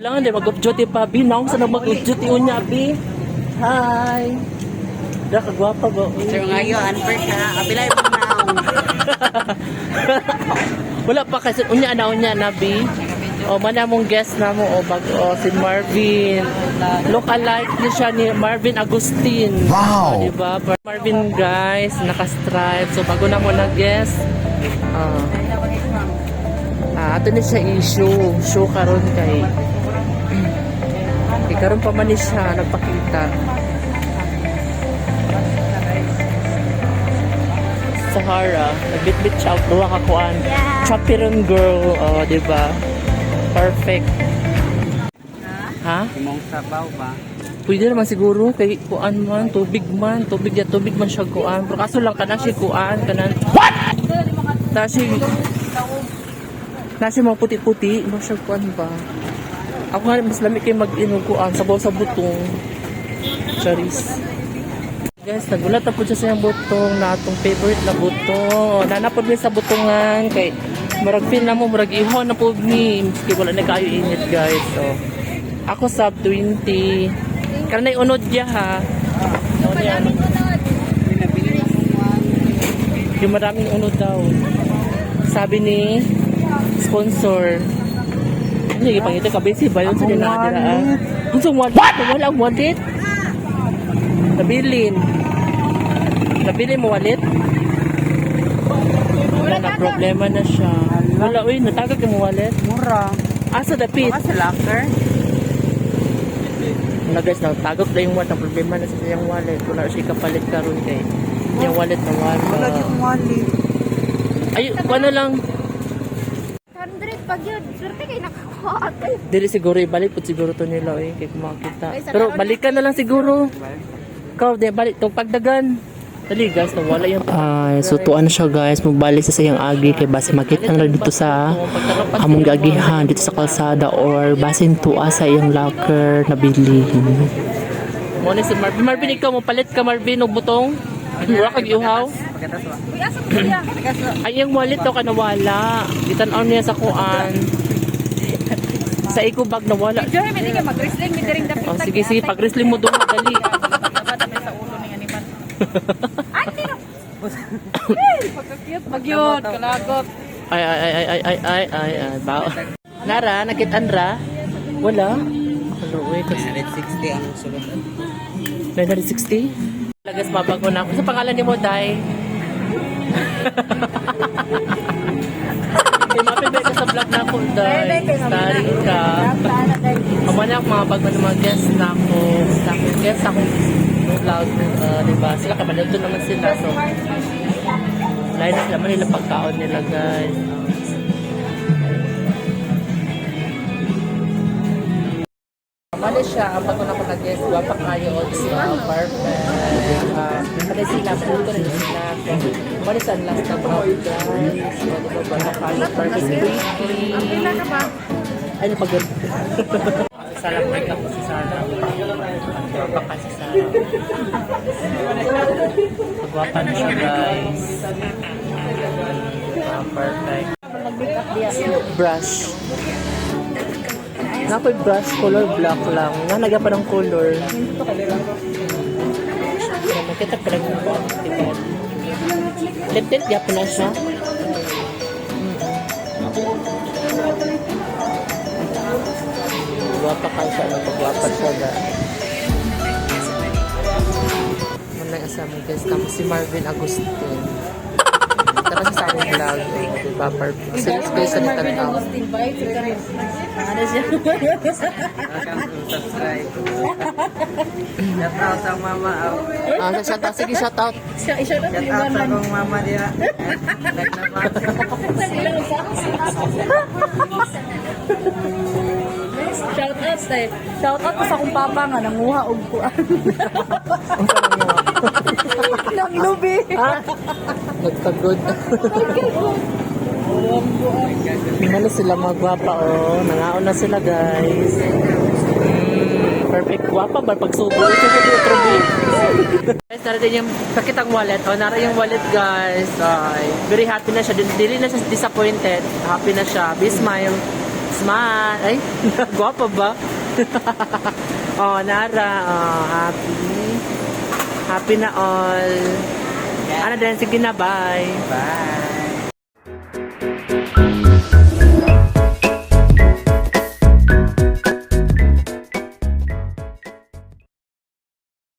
Lang, di mag-duty pa, Bi. Naong sa mag-duty unya, Bi. Hi. Da, kagwapa ba? So ngayon, unfair siya. Kabilay mo naong. Wala pa kasi, unya na, Bi. O, mana mong guest na mo, si Marvin. Look-alike niya siya ni Marvin Agustin. Wow! Diba? Marvin, guys, naka-stripe. So, bago na mo na guest. Ato ni siya show karon kay karon pa man ni siya nagpakita Sahara nagbitbit siya duha ka kuan chaperon girl di ba perfect ha Imong sabaw ba? pwede naman siguro kay kuan man tubig man siya kuan pero kaso lang kana siya kuan kanan what nasi mga puti-puti, masya kuan ba? Ako nga mas lamig kayo mag-inuguan, sabaw sa butong. Charis. Guys, nagulat na po siya sa yung butong, na itong favorite na butong. Nanapod mi sa butongan, kay marag feel na mo, marag ihon na po ni. Miski wala na kayo init guys. So, ako sub 20. Karena unod niya ha. Yung maraming unod daw. Sabi ni sponsor. Ano yung pangito? Kabisi ba yun sa dinadira? Ang sa wallet? Wala ang wallet? Nabilin mo wallet? Wala na problema na siya. Wala, uy, natagag yung wallet? Mura. Asa dapit? Sa locker? Wala guys, natagag na yung wallet. Ang problema na sa yung wallet. Wala siya kapalit karon kay yung wallet na Wala wala. yung wallet. Ay, ano lang? 100 pag yun. Swerte kayo nakakuha. Dili siguro ibalik po siguro to nila kay kumakita. Pero balikan na lang siguro. Ikaw, di balik tong pagdagan. Dali guys, nawala yung so tuan siya guys, magbalik sa sayang agi kay base makita na dito sa among gagihan dito sa kalsada or basin tuwa sa iyang locker na bilhin. Mo ni si Marvin. Marvin, ikaw mo palit ka Marvin og butong. Wala kag iuhaw. Ay, yung wallet to ka nawala. Itan-on niya sa kuan. Sa eco bag nawala. Oh, sige, pag-wrestling mo doon, dali. Pag-yun, kalagot. Ay, bao. Nara, nakitaan ra? Wala. Hello, wait. 960 ang sulod. 960? Lagas mabago na ako. Sa pangalan ni mo, Day? Mapibay ka sa vlog na ako, Day. Starry ka. Mamaya ako mga bago ng mga guest na ako. Guest ako vlog. Diba? Sila kamanod doon naman sila. So, lain na naman nila pagkaon nila, guys. Mali siya, kapag ako nag-guest, wapak kayo o diba, perfect. Mali sila, puto rin sila. Mali sa last na brown guys. So, diba, wapak kayo, perfect squeaky. Ay, napagod. Si Sarah, break up si Sarah. Wapak ka si Sarah. Pagwapa na siya, guys. Perfect. Brush. Nakoy brush, color black lang. Nanaga pa ng color. So, nakita pa lang yung lip-tint, yapon na siya. Guwapa ka siya, pagwapa siya ga. Muna yung asama guys, kamo si Marvin Agustin. Tara sa aming vlog. Diba, perfect. Special ni Tanaw. Ano siya? Subscribe. Shout out sa mama. Shout out. Sige, shout out. Shout out sa kong mama dia. Shout out tayo. Shout out ko sa akong papa nga, nanguha og kuan. Nang lubi. Nagkagod. Ano sila mga gwapa, oh. Nangaon na sila, guys. Perfect gwapa ba? Pagsubo. Ito ko yung trubi. Guys, narating yung pakitang wallet. Oh, nara yung wallet, guys. Ay, very happy na siya. Dili na siya disappointed. Happy na siya. Be smile. Smile. Ay, guwapa ba? Oh, Nara. Oh, happy. Happy na all. Ano din, sige na, bye. Bye.